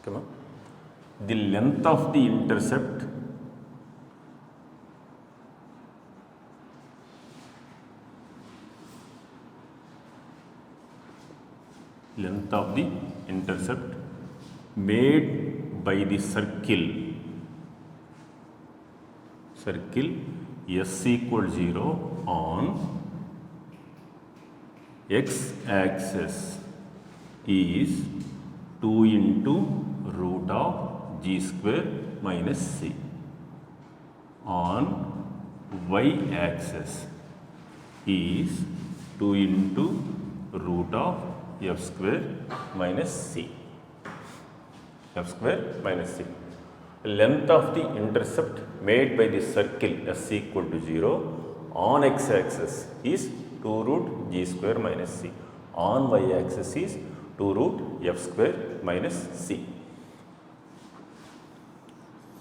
Okay, the length of the intercept made by the circle s equal 0 on x axis is 2 into root of g square minus c. On y axis is 2 into root of f square minus c. F square minus c. Length of the intercept made by the circle s equal to 0 on x axis is 2 root g square minus c. On y axis is 2 root f square minus c.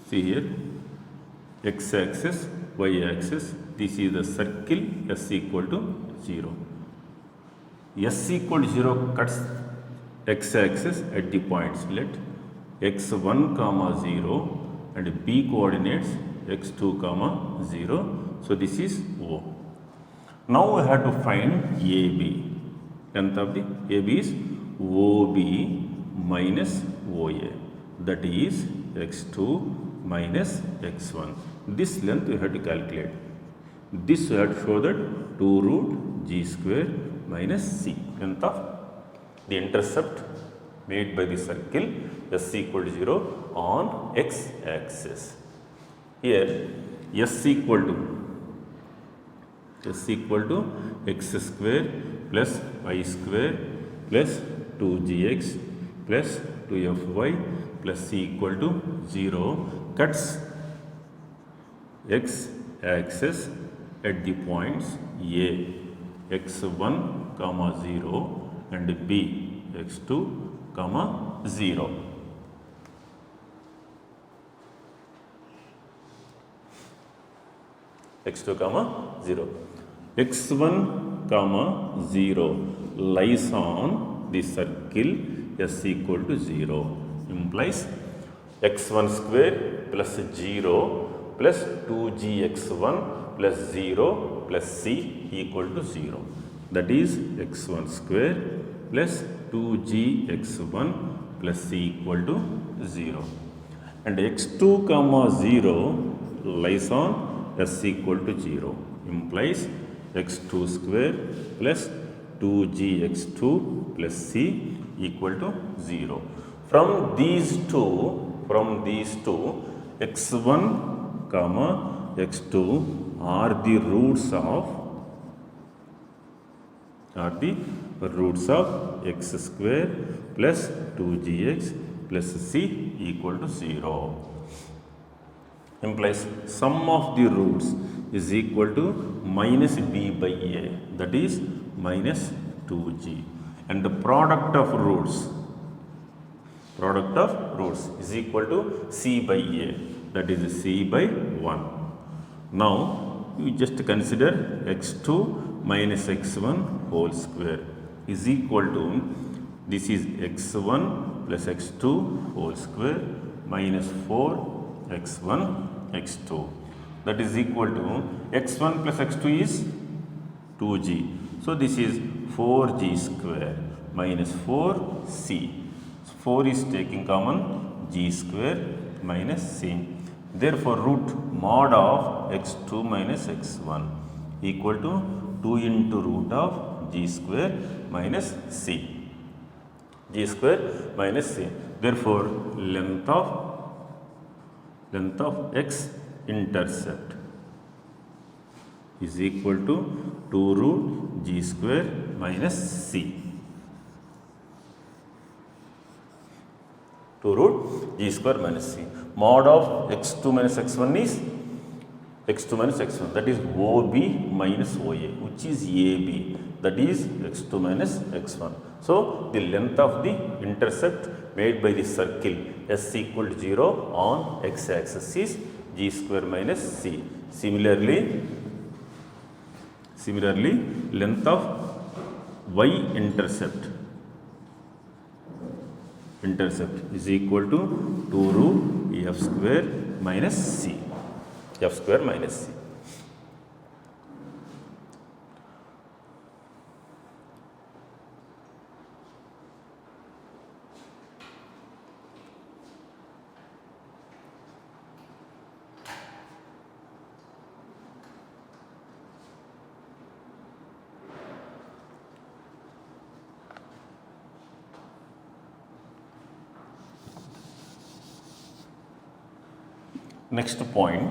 See here, x axis, y axis, this is the circle s equal to 0. S equal to 0 cuts x axis at the points, let x1 comma 0 and b coordinates x2 comma 0. So this is O. Now we have to find AB. Length of the AB is OB minus OA. That is x2 minus x1. This length we have to calculate. This we have to show that 2 root g square minus c. Length of the intercept made by the circle s equal to 0 on x axis. Here s equal to x square plus y square plus 2gx plus 2fy plus c equal to 0 cuts x axis at the points A x1 comma 0 and b x2 comma 0. x2 comma 0. x1 comma 0 lies on the circle s equal to 0, implies x1 square plus 0 plus 2gx1 plus 0 plus c equal to 0. That is x1 square plus 2gx1 plus c equal to 0. And x2 comma 0 lies on s equal to 0, implies x2 square plus 2gx2 plus c equal to 0. From these two x1 comma x2 are the roots of x square plus 2gx plus c equal to 0. Implies sum of the roots is equal to minus b by a, that is minus 2g, and the product of roots is equal to c by a, that is c by 1. Now you just consider x2 minus x1 whole square is equal to, this is x1 plus x2 whole square minus 4x1 x2, that is equal to x1 plus x2 is 2g. So this is 4g square minus 4c. 4 is taking common, g square minus c. Therefore root mod of x2 minus x1 equal to 2 into root of g square minus c. G square minus c. Therefore length of x intercept is equal to 2 root g square minus c. 2 root g square minus c. Mod of x2 minus x1 is x2 minus x1, that is OB minus OA, which is AB, that is x2 minus x1. So the length of the intercept made by the circle s equal to 0 on x axis is g square minus c. Similarly length of y intercept intercept is equal to 2 root f square minus c. F square minus c. Next point,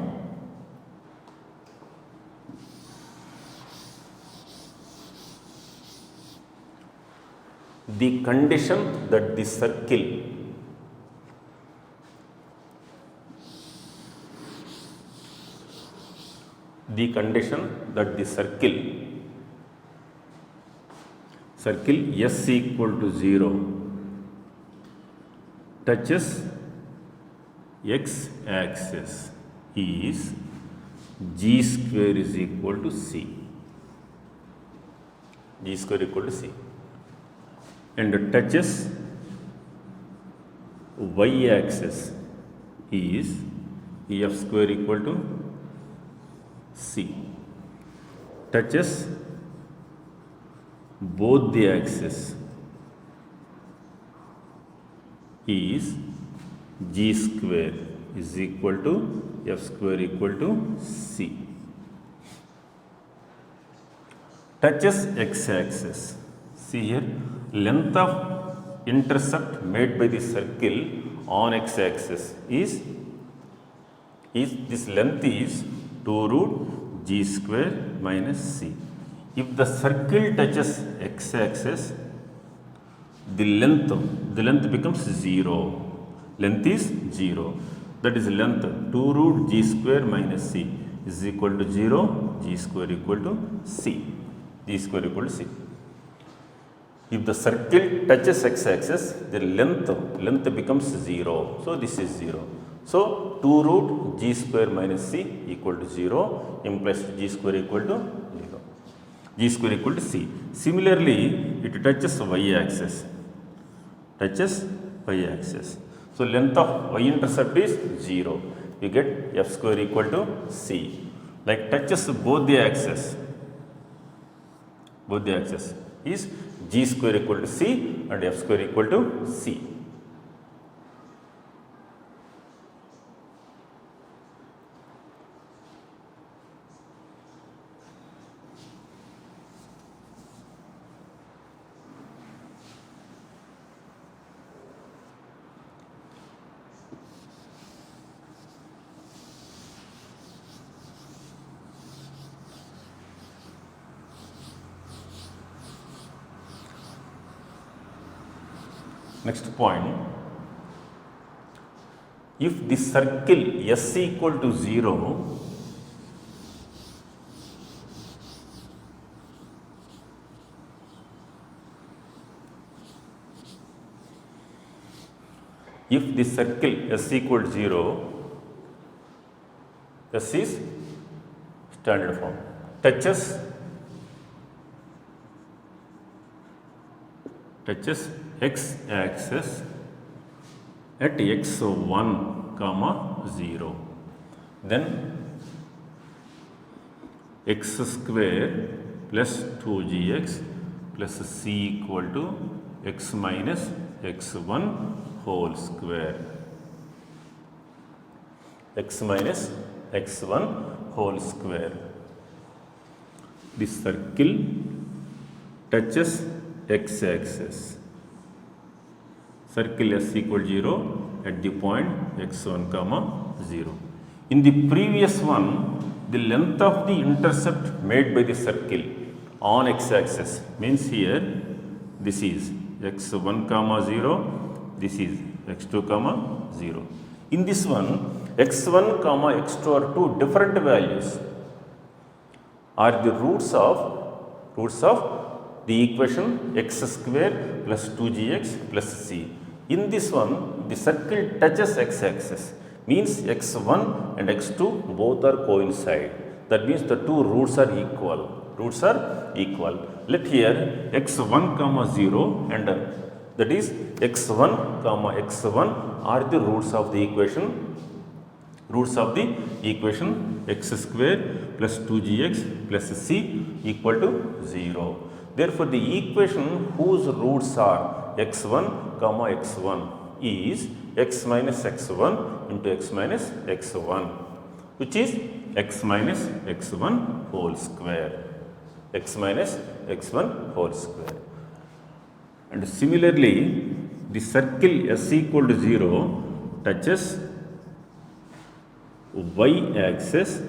the condition that the circle S equal to 0 touches x axis is g square is equal to c. G square equal to c. And touches y axis is f square equal to c. Touches both the axes is g square is equal to f square equal to c. Touches x axis. See here, length of intercept made by the circle on x axis is this length is 2 root g square minus c. If the circle touches x axis, the length becomes 0. Length is 0. That is length 2 root g square minus c is equal to 0. G square equal to c. G square equal to c. If the circle touches x axis, the length becomes 0. So this is 0. So 2 root g square minus c equal to 0 implies g square equal to 0. G square equal to c. Similarly, it touches y axis. So length of y-intercept is 0. You get f square equal to c. Like touches both the axes is g square equal to c and f square equal to c. Next point, if the circle S equal to 0, S is standard form, touches x axis at x1 comma 0, then x square plus 2gx plus c equal to x minus x1 whole square. X minus x1 whole square. The circle touches x axis. Circle S equal 0 at the point x1 comma 0. In the previous one, the length of the intercept made by the circle on x axis means here this is x1 comma 0, this is x2 comma 0. In this one, x1 comma x2 are two different values, are the roots of the equation x square plus 2gx plus c. In this one, the circle touches x axis, means x1 and x2 both are coincide. That means the two roots are equal. Let here x1 comma 0 and That is x1 comma x1 are the roots of the equation. Roots of the equation x square plus 2gx plus c equal to 0. Therefore, the equation whose roots are x1 comma x1 is x minus x1 into x minus x1, which is x minus x1 whole square. X minus x1 whole square. And similarly, the circle s equal to 0 touches y-axis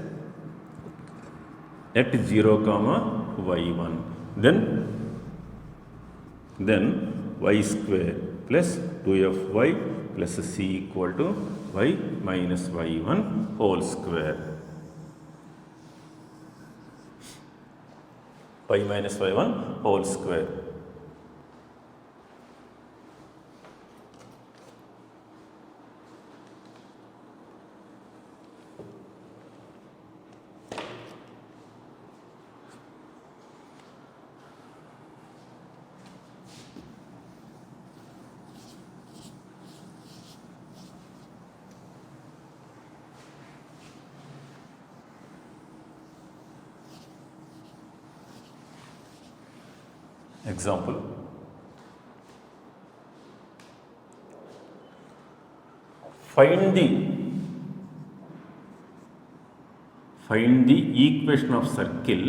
at 0 comma y1. Then y square plus 2fy plus c equal to y minus y1 whole square. Y minus y1 whole square. Example, find the equation of circle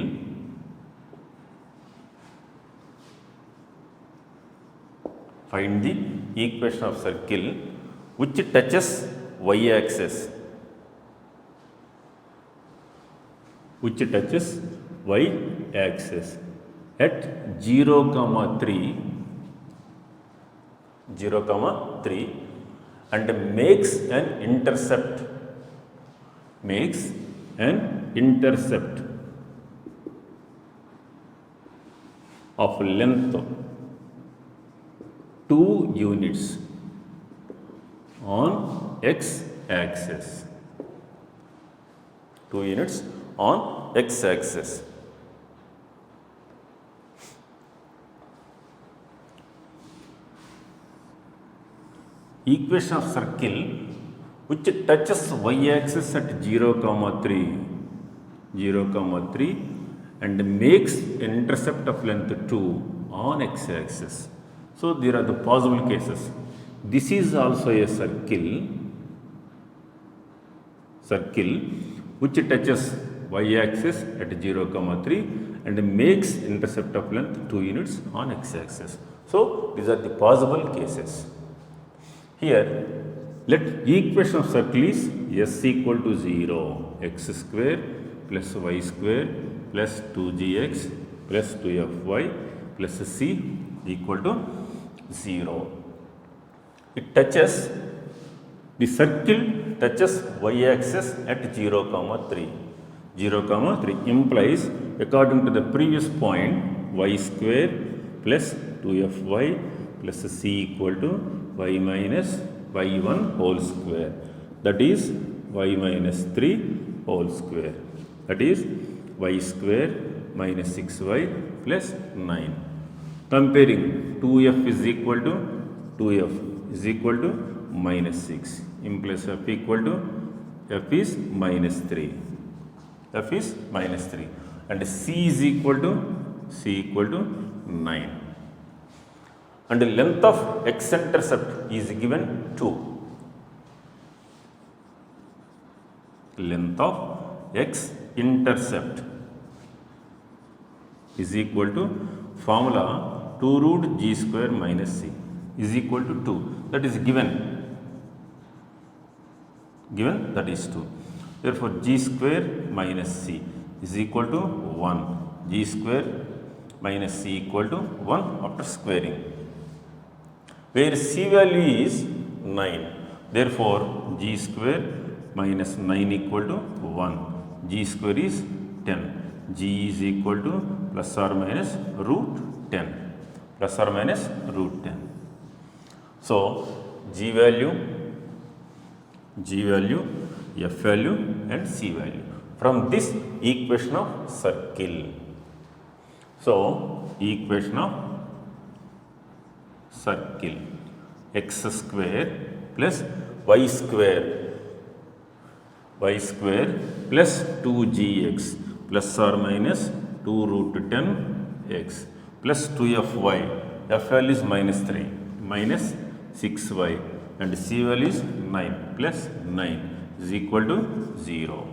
which touches y-axis at 0 comma 3 and makes an intercept of length 2 units on x-axis. 2 units on x-axis. Equation of circle which touches y-axis at 0 comma 3 and makes an intercept of length 2 on x-axis. So, there are the possible cases. This is also a circle which touches y-axis at 0 comma 3 and makes intercept of length 2 units on x-axis. So, these are the possible cases. Here, let equation of circle is s equal to 0, x square plus y square plus 2gx plus 2fy plus c equal to 0. The circle touches y-axis at 0 comma 3. 0 comma 3 implies, according to the previous point, y square plus 2fy plus c equal to y minus y1 whole square, that is y minus 3 whole square, that is y square minus 6y plus 9. Comparing 2f is equal to minus 6 implies f equal to f is minus 3 and c is equal to 9. And the length of x-intercept is given 2. Length of x-intercept is equal to formula 2 root g square minus c is equal to 2. That is given, that is 2. Therefore, g square minus c is equal to 1. G square minus c equal to 1 after squaring, where c value is 9. Therefore, g square minus 9 equal to 1. G square is 10. G is equal to plus or minus root 10. So, G value, F value and C value from this equation of circle. So, equation of circle. X square plus y square plus 2gx plus or minus 2 root 10x plus 2fy. F value is minus 3 minus 6y and C value is 9 plus 9 is equal to 0.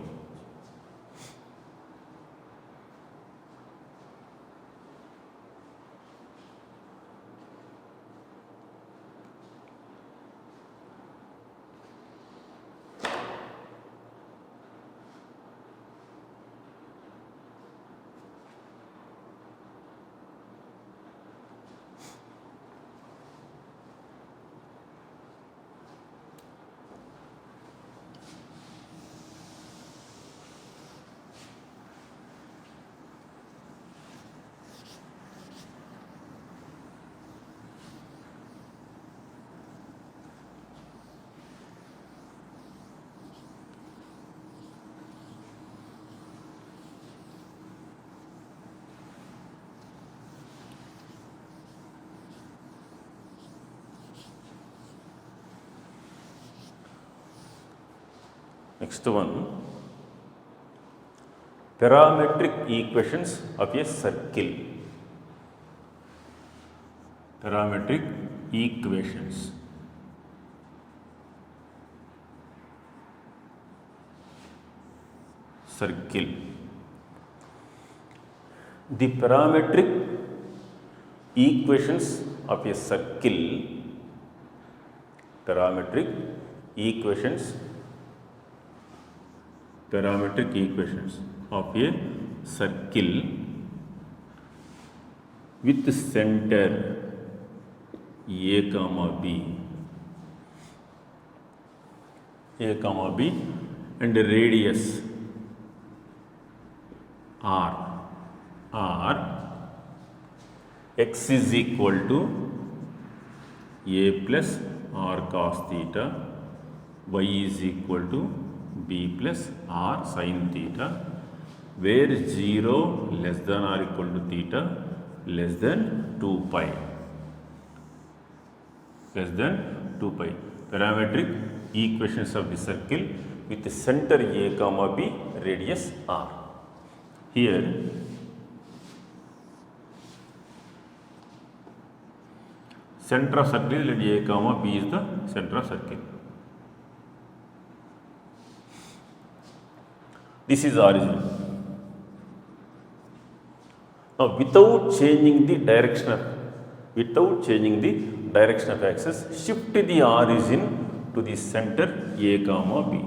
Next one, parametric equations of a circle. Parametric equations. Circle. The parametric equations of a circle. Parametric equations of a circle with center a comma b and radius r x is equal to a plus r cos theta, y is equal to b plus r sin theta, where 0 less than or equal to theta less than 2 pi. Parametric equations of the circle with the center a comma b, radius r. Here center of circle and a comma b is the center of circle. This is origin. Now, without changing the direction of axis, shift the origin to the center a comma b.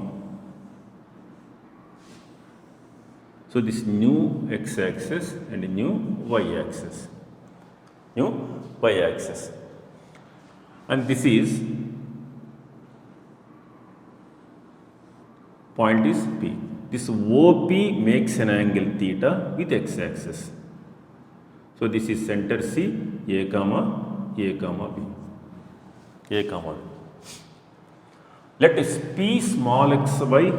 So, this new x-axis and new y-axis. And this is point is P. This OP makes an angle theta with x-axis. So this is center C, a comma b. Let us P small xy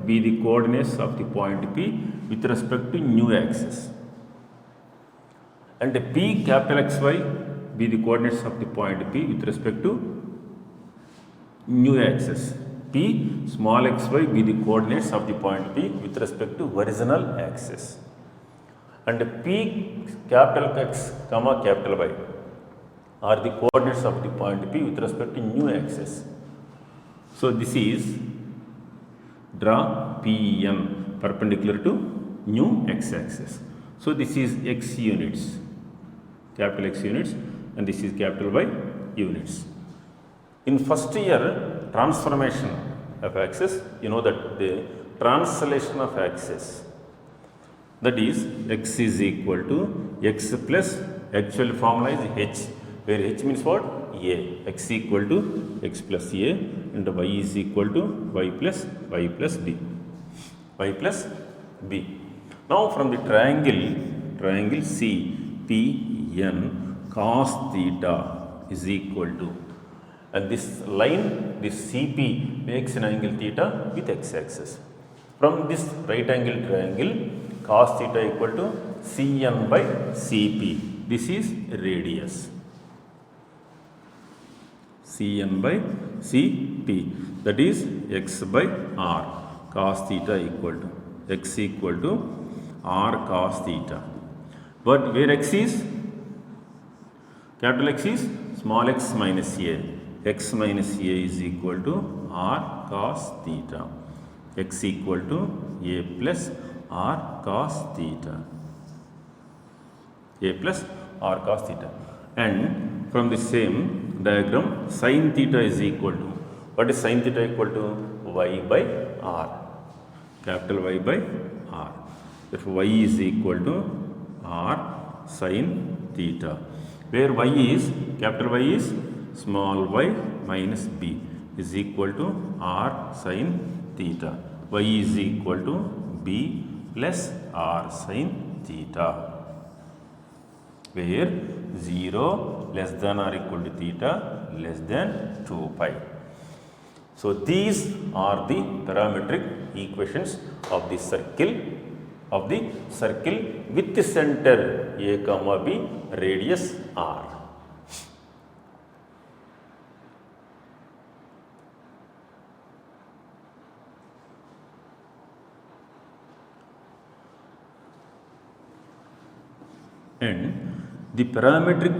be the coordinates of the point P with respect to new axis, and P capital XY be the coordinates of the point P with respect to new axis. P small xy be the coordinates of the point P with respect to original axis, and P capital X comma capital Y are the coordinates of the point P with respect to new axis. So this is draw PN perpendicular to new x-axis. So this is x units, capital X units, and this is capital Y units. In first year transformation of axis, you know that the translation of axis, that is x is equal to x plus, actual formula is h, where h means what? A. X equal to x plus a, and y is equal to y plus b. Now from the triangle CPN cos theta is equal to, and this line, this CP makes an angle theta with x-axis. From this right angle triangle, cos theta equal to CN by CP. This is radius. Cn by Ct, that is x by r cos theta equal to x equal to r cos theta. But where x is? Capital X is small x minus a. X minus a is equal to r cos theta. X equal to a plus r cos theta. A plus r cos theta. And from the same diagram, sin theta is equal to, what is sin theta equal to? Y by r. Capital Y by r. Therefore, y is equal to r sin theta. Where y is, capital Y is small y minus b is equal to r sin theta. Y is equal to b plus r sin theta. Where 0 less than or equal to theta less than 2 pi. So these are the parametric equations of the circle with the center a comma b, radius r. And the parametric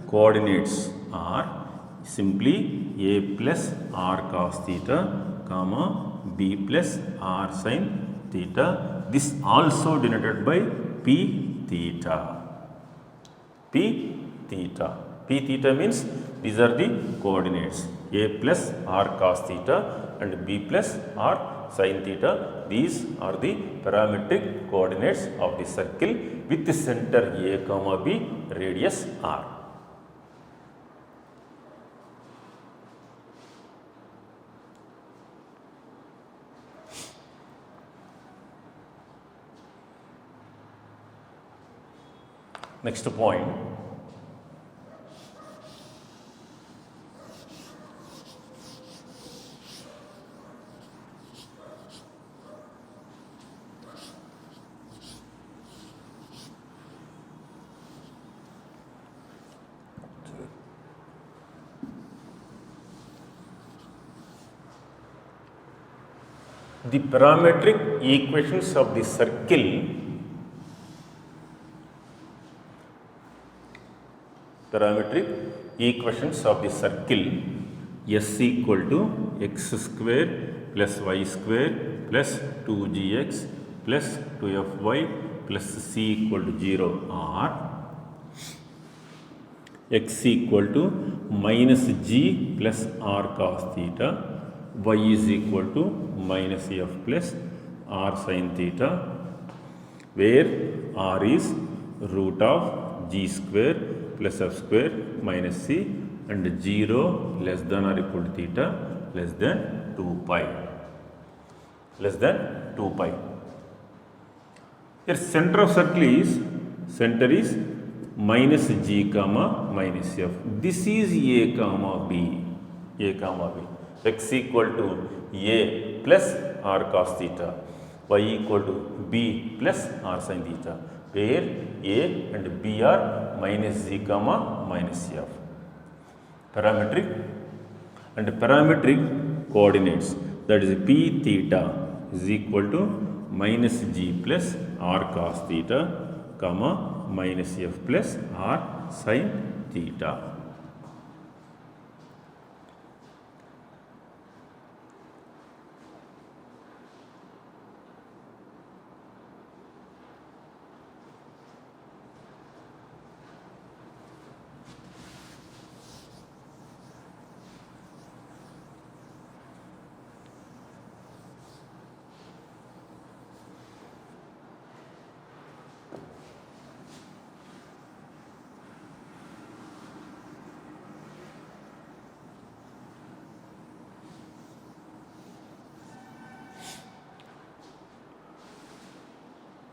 coordinates are simply a plus r cos theta, comma b plus r sin theta. This also denoted by p theta. P theta. P theta means these are the coordinates a plus r cos theta and b plus r sin theta. These are the parametric coordinates of the circle with the center a comma b, radius r. Next point, the parametric equations of the circle S equal to x square plus y square plus 2gx plus 2fy plus c equal to 0 are x equal to minus g plus r cos theta, y is equal to minus f plus r sin theta, where r is root of g square plus f square minus c and 0 less than or equal to theta less than 2 pi. Here center of circle is minus g comma minus f. This is a comma b. X equal to a plus r cos theta, y equal to b plus r sin theta, where a and b are minus z comma minus f. Parametric coordinates, that is p theta is equal to minus g plus r cos theta, comma minus f plus r sin theta.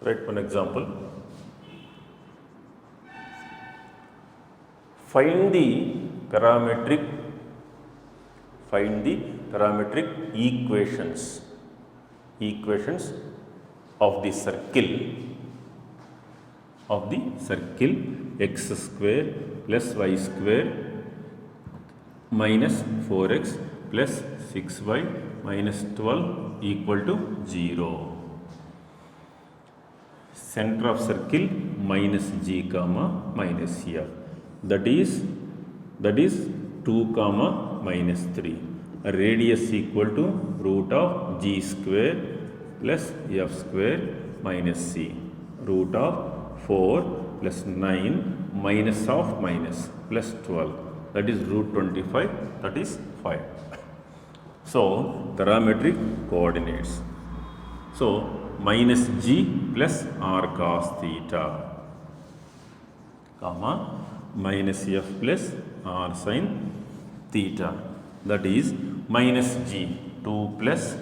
Write one example. Find the parametric equations of the circle x square plus y square minus 4x plus 6y minus 12 equal to 0. Center of circle minus g comma minus f. That is 2 comma minus 3. Radius equal to root of g square plus f square minus c. Root of 4 plus 9 minus of minus plus 12. That is root 25. That is 5. So, parametric coordinates. So, minus g plus r cos theta, comma, minus f plus r sin theta. That is minus g, 2 plus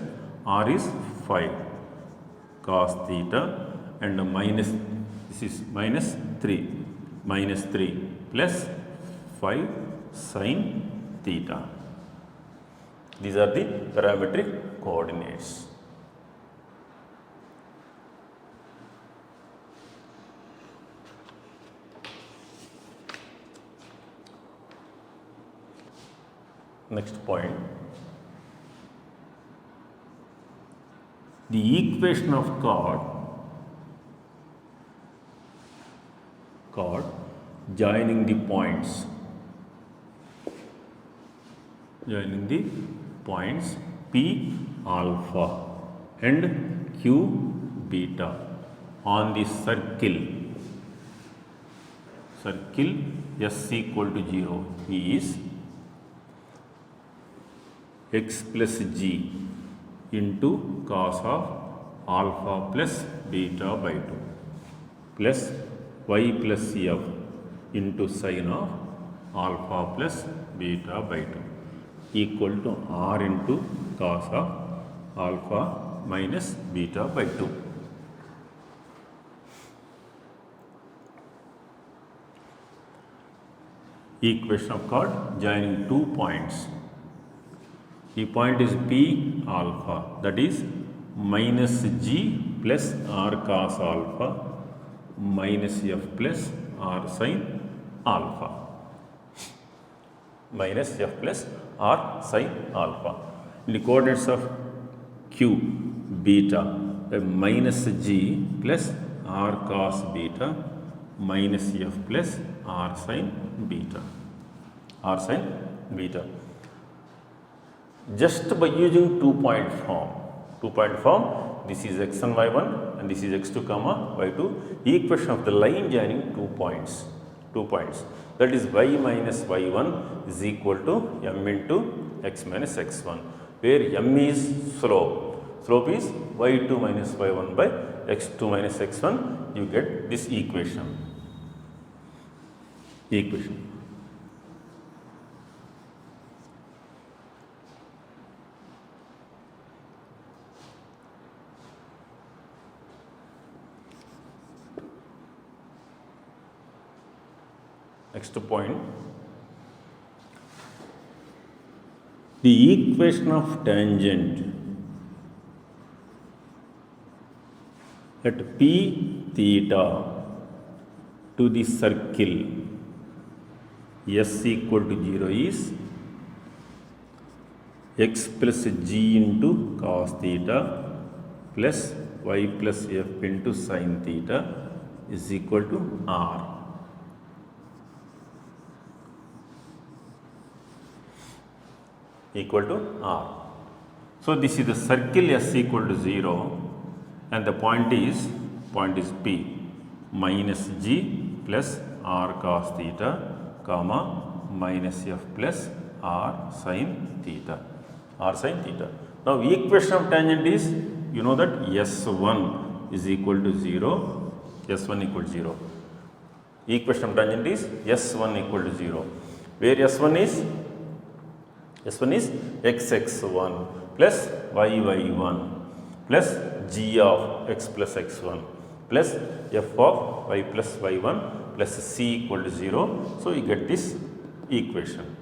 r is 5 cos theta, and minus, this is minus 3 plus 5 sin theta. These are the parametric coordinates. Next point, the equation of chord joining the points P alpha and Q beta on the circle S equal to 0 is x plus g into cos of alpha plus beta by 2 plus y plus f into sin of alpha plus beta by 2 equal to r into cos of alpha minus beta by 2. Equation of chord joining two points. The point is P alpha, that is minus g plus r cos alpha minus f plus r sin alpha. Minus f plus r sin alpha. In the coordinates of Q beta, minus g plus r cos beta minus f plus r sin beta. Just by using 2-point form, this is x1 y1 and this is x2 comma y2, equation of the line joining 2 points, that is y minus y1 is equal to m into x minus x1, where m is slope is y2 minus y1 by x2 minus x1. You get this equation. Next point, the equation of tangent at P theta to the circle S equal to 0 is x plus g into cos theta plus y plus f into sin theta is equal to r. So this is the circle S equal to 0 and the point is P minus g plus r cos theta comma minus f plus r sin theta. Now equation of tangent is, you know that S1 is equal to 0. Equation of tangent is S1 equal to 0, where S1 is xx1 plus yy1 plus g of x plus x1 plus f of y plus y1 plus c equal to 0. So you get this equation,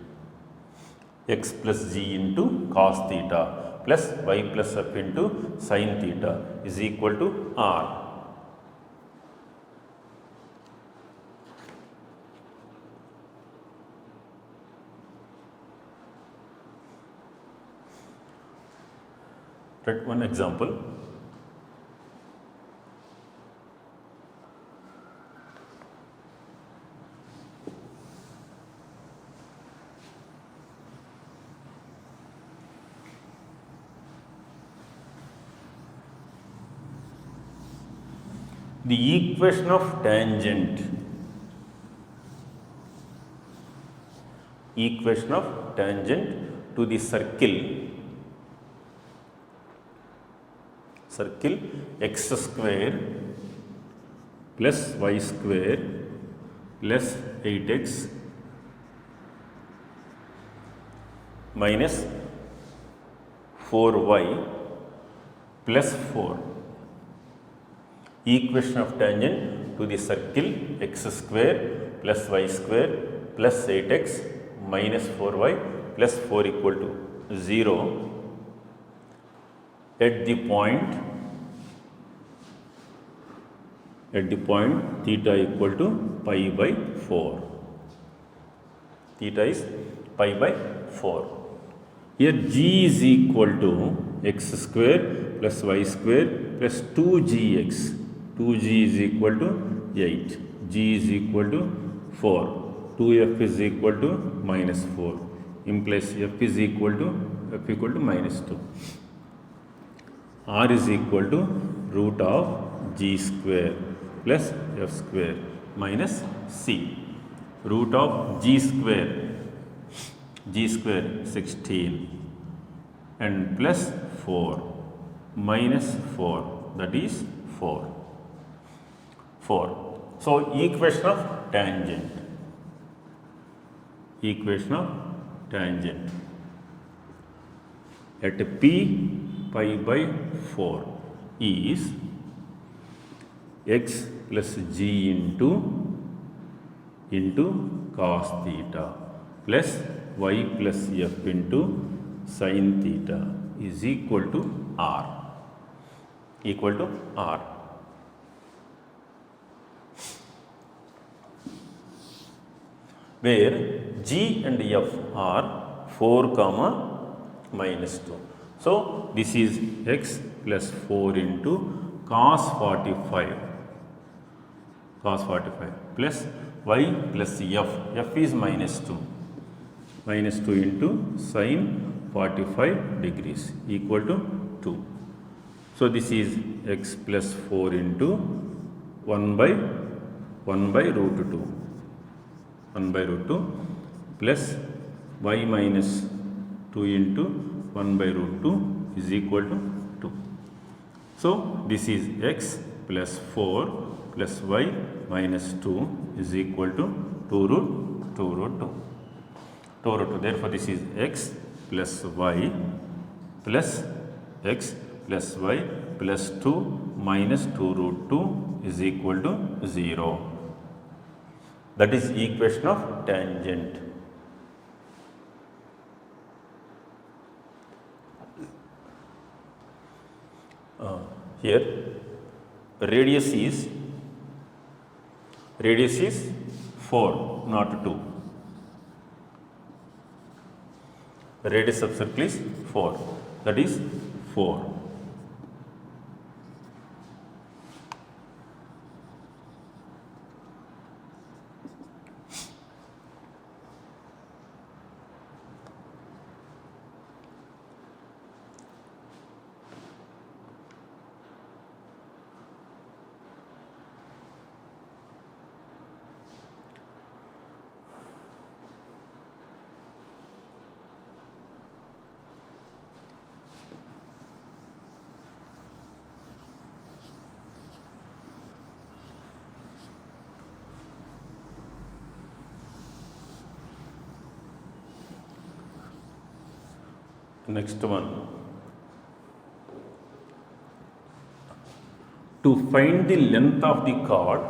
x plus g into cos theta plus y plus f into sin theta is equal to r. Take one example. The equation of tangent to the circle x square plus y square plus 8x minus 4y plus 4. Equation of tangent to the circle x square plus y square plus 8x minus 4y plus 4 equal to 0 at the point theta equal to pi by 4. Theta is pi by 4. Here g is equal to x square plus y square plus 2gx. 2g is equal to 8. G is equal to 4. 2f is equal to minus 4. Implies f is equal to minus 2. R is equal to root of g square plus f square minus c. Root of g square 16 and plus 4 minus 4, that is 4. So equation of tangent at p pi by 4 is x plus g into cos theta plus y plus f into sin theta is equal to r. Where g and f are 4 comma minus 2. So this is x plus 4 into cos 45 plus y plus f is minus 2 into sin 45 degrees equal to 2. So this is x plus 4 into 1 by root 2 plus y minus 2 into 1 by root 2 is equal to 2. So this is x plus 4 plus y minus 2 is equal to 2 root 2. Therefore this is x plus y plus 2 minus 2 root 2 is equal to 0. That is equation of tangent. Here radius is 4, not 2. Radius of circle is 4, that is 4. Next one, to find the length of the chord,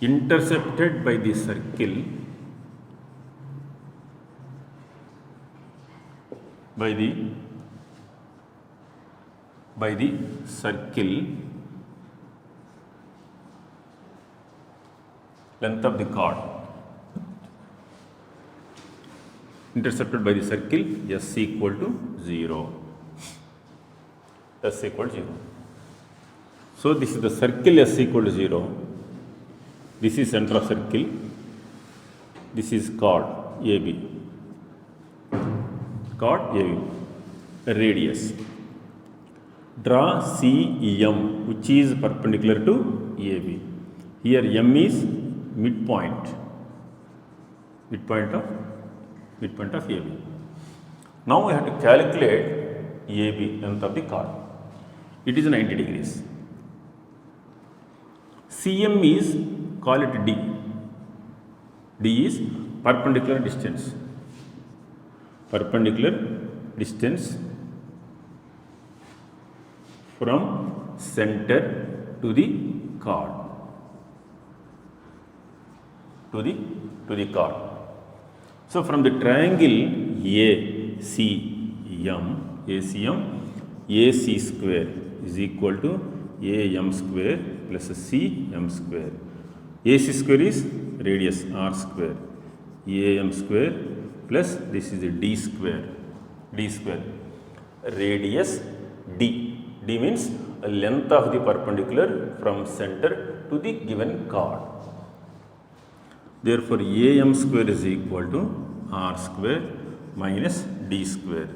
intercepted by the circle length of the chord intercepted by the circle S equal to 0. S equal to 0. So this is the circle S equal to 0. This is center of circle. This is chord AB. Chord AB. Radius. Draw CM which is perpendicular to AB. Here M is midpoint. Midpoint of AB. Now we have to calculate AB, length of the chord. It is 90 degrees. CM is, call it D. D is perpendicular distance. Perpendicular distance from center to the chord. To the chord. So from the triangle ACM, AC square is equal to AM square plus CM square. AC square is radius R square. AM square plus this is D square. D square. Radius D. D means length of the perpendicular from center to the given chord. Therefore, AM square is equal to R square minus D square.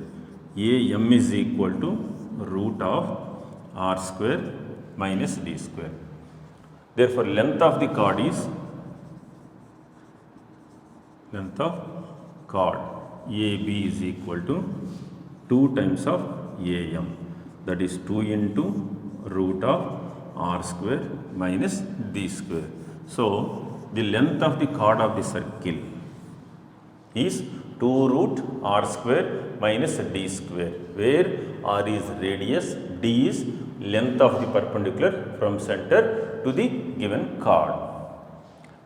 AM is equal to root of R square minus D square. Therefore, length of the chord is length of chord AB is equal to 2 times of AM, that is 2 into root of R square minus D square. So, the length of the chord of the circle is 2 root R square minus D square, where R is radius, D is length of the perpendicular from center to the given chord.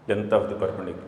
Length of the perpendicular.